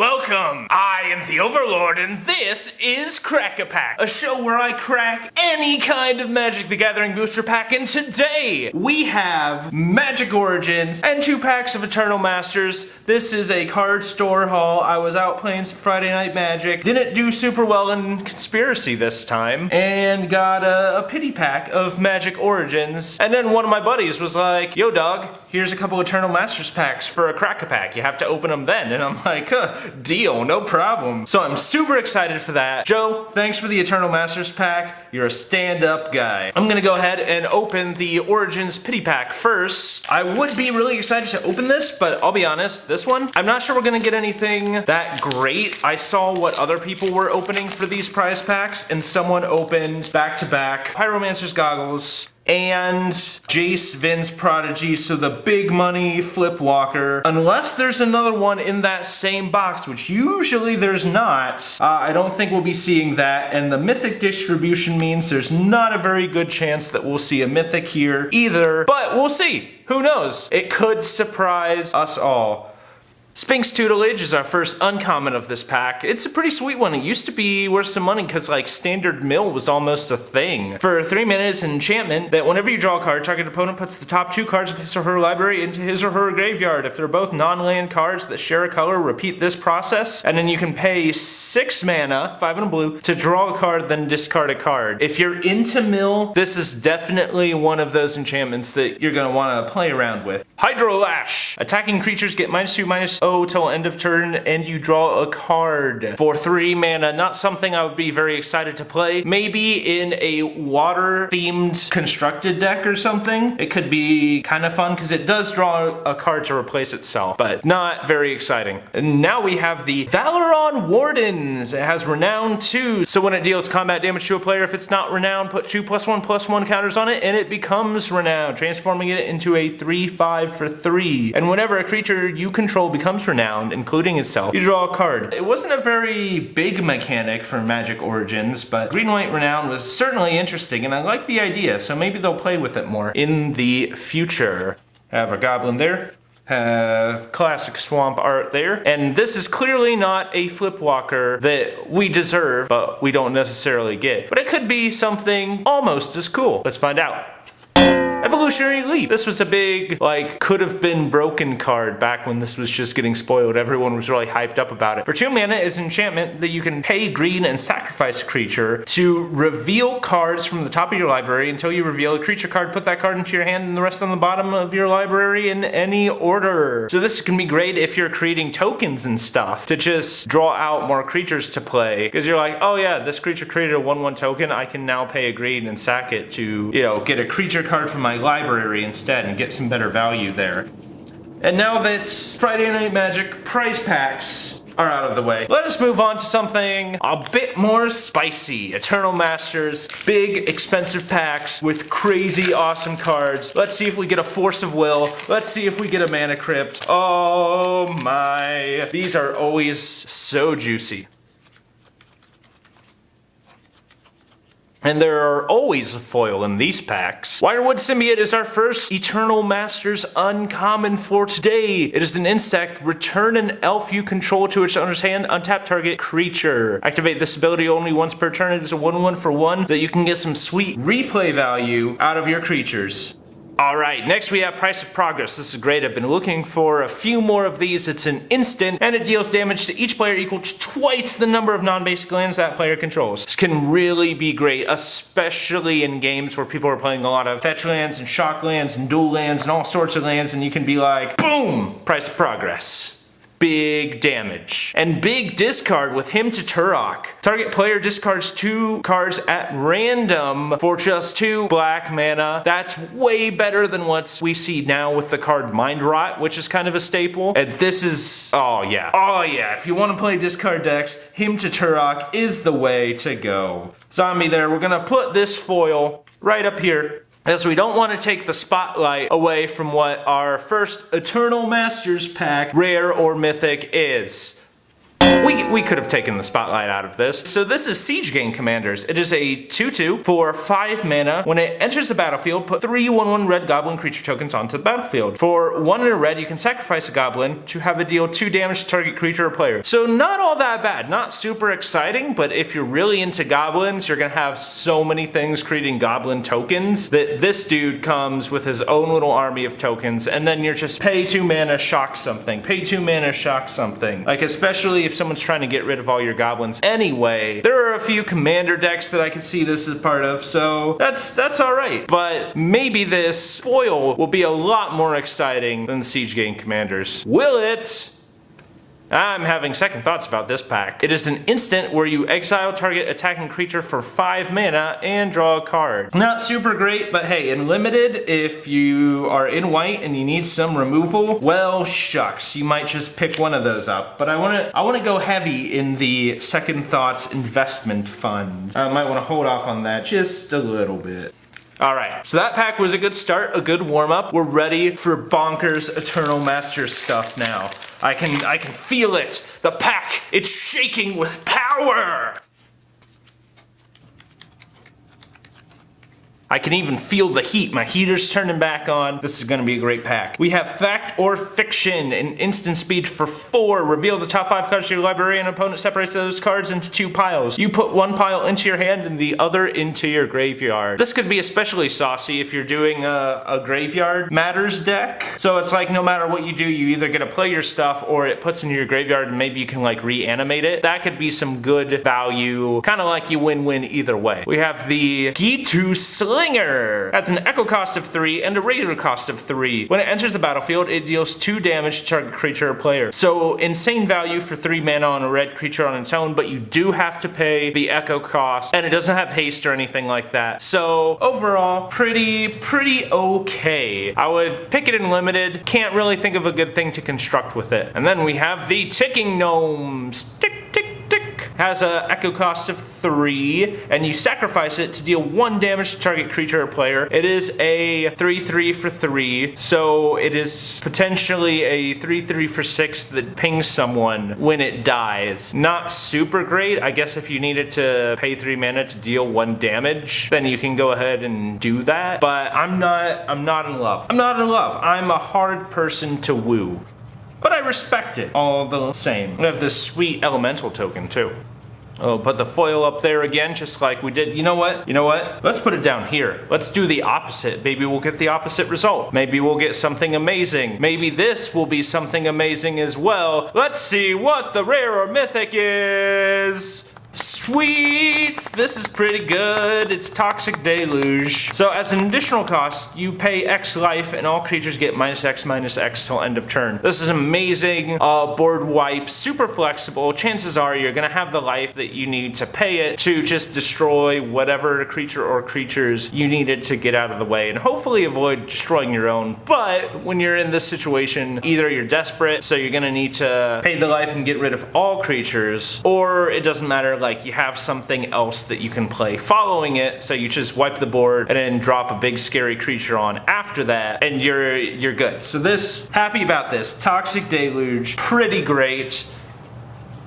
welcome! I am the Overlord, and this is Crack-a-Pack, a show where I crack any kind of Magic the Gathering booster pack, and today we have Magic Origins and 2 packs of Eternal Masters. This is a card store haul. I was out playing some Friday Night Magic, didn't do super well in Conspiracy this time, and got a pity pack of Magic Origins, and then one of my buddies was like, yo dog, here's a couple Eternal Masters packs for a Crack-a-Pack. You have to open them then. And I'm like, deal, no problem. So I'm super excited for that. Joe, thanks for the Eternal Masters pack. You're a stand-up guy. I'm gonna go ahead and open the Origins pity pack first. I would be really excited to open this, but I'll be honest, this one, I'm not sure we're gonna get anything that great. I saw what other people were opening for these prize packs, and someone opened back-to-back Pyromancer's Goggles and Jace Vin's Prodigy, so the big money Flipwalker. Unless there's another one in that same box, which usually there's not, I don't think we'll be seeing that, and the mythic distribution means there's not a very good chance that we'll see a mythic here either, but we'll see. Who knows? It could surprise us all. Sphinx Tutelage is our first uncommon of this pack. It's a pretty sweet one. It used to be worth some money because like standard mill was almost a thing. For 3 minutes, an enchantment that whenever you draw a card, target opponent puts the top 2 cards of his or her library into his or her graveyard. If they're both non-land cards that share a color, repeat this process, and then you can pay 6 mana, 5 and a blue, to draw a card, then discard a card. If you're into mill, this is definitely one of those enchantments that you're gonna want to play around with. Hydro Lash. Attacking creatures get -2/-0 till end of turn, and you draw a card for 3 mana. Not something I would be very excited to play. Maybe in a water-themed constructed deck or something. It could be kind of fun because it does draw a card to replace itself, but not very exciting. And now we have the Valeron Wardens. It has Renown 2, so when it deals combat damage to a player, if it's not Renowned, put 2 +1/+1 counters on it, and it becomes Renowned, transforming it into a 3/5 for 3. And whenever a creature you control becomes Renowned, including itself, you draw a card. It wasn't a very big mechanic for Magic Origins, but Green-White Renown was certainly interesting, and I like the idea, so maybe they'll play with it more in the future. Have a Goblin there. Have classic swamp art there, and this is clearly not a Flipwalker that we deserve, but we don't necessarily get. But it could be something almost as cool. Let's find out. Evolutionary Leap. This was a big, like, could have been broken card back when this was just getting spoiled. Everyone was really hyped up about it. For 2 mana is an enchantment that you can pay green and sacrifice a creature to reveal cards from the top of your library. Until you reveal a creature card, put that card into your hand and the rest on the bottom of your library in any order. So this can be great if you're creating tokens and stuff to just draw out more creatures to play. Because you're like, oh yeah, this creature created a 1/1 token. I can now pay a green and sack it to, you know, get a creature card from my library instead and get some better value there. And now that Friday Night Magic prize packs are out of the way, let us move on to something a bit more spicy. Eternal Masters, big expensive packs with crazy awesome cards. Let's see if we get a Force of Will. Let's see if we get a Mana Crypt. Oh my. These are always so juicy. And there are always a foil in these packs. Wirewood Symbiote is our first Eternal Masters uncommon for today. It is an insect. Return an elf you control to its owner's hand. Untap target creature. Activate this ability only once per turn. It is a 1/1 for 1 that you can get some sweet replay value out of your creatures. Alright, next we have Price of Progress. This is great. I've been looking for a few more of these. It's an instant, and it deals damage to each player equal to twice the number of non-basic lands that player controls. This can really be great, especially in games where people are playing a lot of fetch lands and shock lands and dual lands and all sorts of lands, and you can be like, boom! Price of Progress. Big damage. And big discard with Hymn to Turok. Target player discards 2 cards at random for just 2 black mana. That's way better than what we see now with the card Mind Rot, which is kind of a staple. And this is, oh yeah. Oh yeah, if you want to play discard decks, Hymn to Turok is the way to go. Zombie there, we're gonna put this foil right up here, as we don't want to take the spotlight away from what our first Eternal Masters pack, rare or mythic, is. We could have taken the spotlight out of this. So this is Siege Gang Commanders. It is a 2/2 for 5 mana. When it enters the battlefield, put 3 1/1 red goblin creature tokens onto the battlefield. For 1 and a red, you can sacrifice a goblin to have it deal 2 damage to target creature or player. So not all that bad, not super exciting, but if you're really into goblins, you're gonna have so many things creating goblin tokens that this dude comes with his own little army of tokens, and then you're just pay 2 mana, shock something, pay 2 mana, shock something. Like, especially if someone's trying to get rid of all your goblins anyway. There are a few commander decks that I could see this as part of, so that's alright. But maybe this foil will be a lot more exciting than Siege Gang Commanders. Will it? I'm having second thoughts about this pack. It is an instant where you exile target attacking creature for 5 mana and draw a card. Not super great, but hey, in limited, if you are in white and you need some removal, well, shucks, you might just pick one of those up. But I wanna go heavy in the second thoughts investment fund. I might wanna hold off on that just a little bit. Alright, so that pack was a good start, a good warm-up. We're ready for bonkers Eternal Masters stuff now. I can feel it. The pack, it's shaking with power! I can even feel the heat. My heater's turning back on. This is gonna be a great pack. We have Fact or Fiction, an instant speed for 4. Reveal the top 5 cards to your library and opponent separates those cards into 2 piles. You put 1 pile into your hand and the other into your graveyard. This could be especially saucy if you're doing a graveyard matters deck. So it's like no matter what you do, you either get to play your stuff or it puts into your graveyard and maybe you can like reanimate it. That could be some good value. Kind of like you win-win either way. We have the Gitu Slinger. Has an echo cost of 3 and a regular cost of 3. When it enters the battlefield, it deals 2 damage to target creature or player. So insane value for 3 mana on a red creature on its own, but you do have to pay the echo cost, and it doesn't have haste or anything like that. So overall, pretty okay. I would pick it in limited. Can't really think of a good thing to construct with it. And then we have the Ticking Gnomes. Tick, tick, tick. Has a echo cost of 3, and you sacrifice it to deal 1 damage to target creature or player. It is a 3/3 for 3, so it is potentially a 3/3 for 6 that pings someone when it dies. Not super great. I guess if you needed to pay 3 mana to deal 1 damage, then you can go ahead and do that. But I'm not in love. I'm not in love. I'm a hard person to woo. But I respect it all the same. We have this sweet elemental token too. Oh, put the foil up there again, just like we did. You know what? You know what? Let's put it down here. Let's do the opposite. Maybe we'll get the opposite result. Maybe we'll get something amazing. Maybe this will be something amazing as well. Let's see what the rare or mythic is. Sweet! This is pretty good. It's Toxic Deluge. So as an additional cost, you pay X life and all creatures get -X till end of turn. This is amazing. Board wipe, super flexible. Chances are you're gonna have the life that you need to pay it to just destroy whatever creature or creatures you needed to get out of the way and hopefully avoid destroying your own. But when you're in this situation, either you're desperate, so you're gonna need to pay the life and get rid of all creatures, or it doesn't matter, like you have something else that you can play following it, so you just wipe the board and then drop a big scary creature on after that, and you're good. So this, happy about this. Toxic Deluge, pretty great.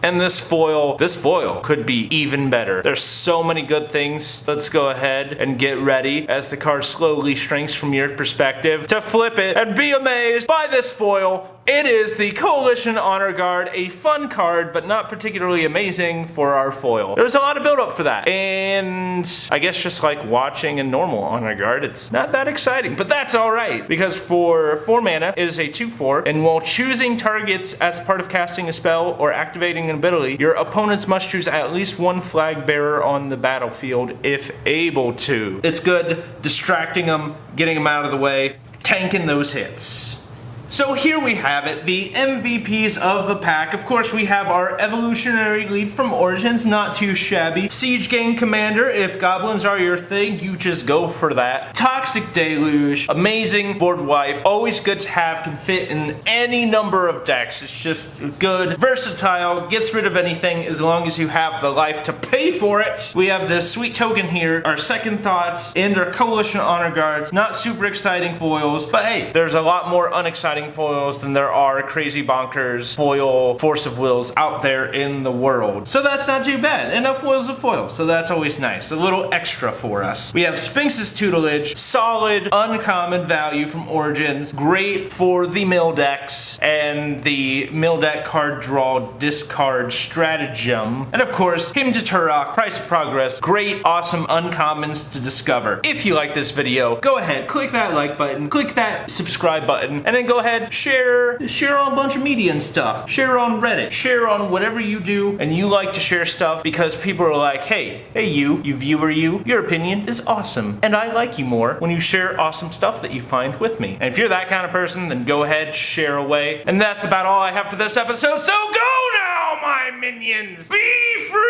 And this foil could be even better. There's so many good things. Let's go ahead and get ready as the card slowly shrinks from your perspective to flip it and be amazed by this foil. It is the Coalition Honor Guard, a fun card, but not particularly amazing for our foil. There's a lot of build up for that. And I guess just like watching a normal Honor Guard, it's not that exciting, but that's all right, because for 4 mana, it is a 2/4, and while choosing targets as part of casting a spell or activating an ability, your opponents must choose at least 1 flag bearer on the battlefield if able to. It's good distracting them, getting them out of the way, tanking those hits. So here we have it, the MVPs of the pack. Of course, we have our Evolutionary Leap from Origins, not too shabby. Siege Gang Commander, if goblins are your thing, you just go for that. Toxic Deluge, amazing board wipe, always good to have, can fit in any number of decks. It's just good, versatile, gets rid of anything as long as you have the life to pay for it. We have this sweet token here, our Second Thoughts, and our Coalition Honor Guards. Not super exciting foils, but hey, there's a lot more unexciting exciting foils than there are crazy bonkers foil force of wills out there in the world. So that's not too bad. And a foil's a foil, so that's always nice. A little extra for us. We have Sphinx's Tutelage, solid, uncommon value from Origins, great for the mill decks and the mill deck card draw discard stratagem. And of course, Hymn to Turok, Price of Progress, great, awesome uncommons to discover. If you like this video, go ahead, click that like button, click that subscribe button, and then go ahead, share on a bunch of media and stuff. Share on Reddit, share on whatever you do, and you like to share stuff because people are like, hey you viewer your opinion is awesome, and I like you more when you share awesome stuff that you find with me. And if you're that kind of person, then go ahead, share away. And that's about all I have for this episode, so go now, my minions! Be free!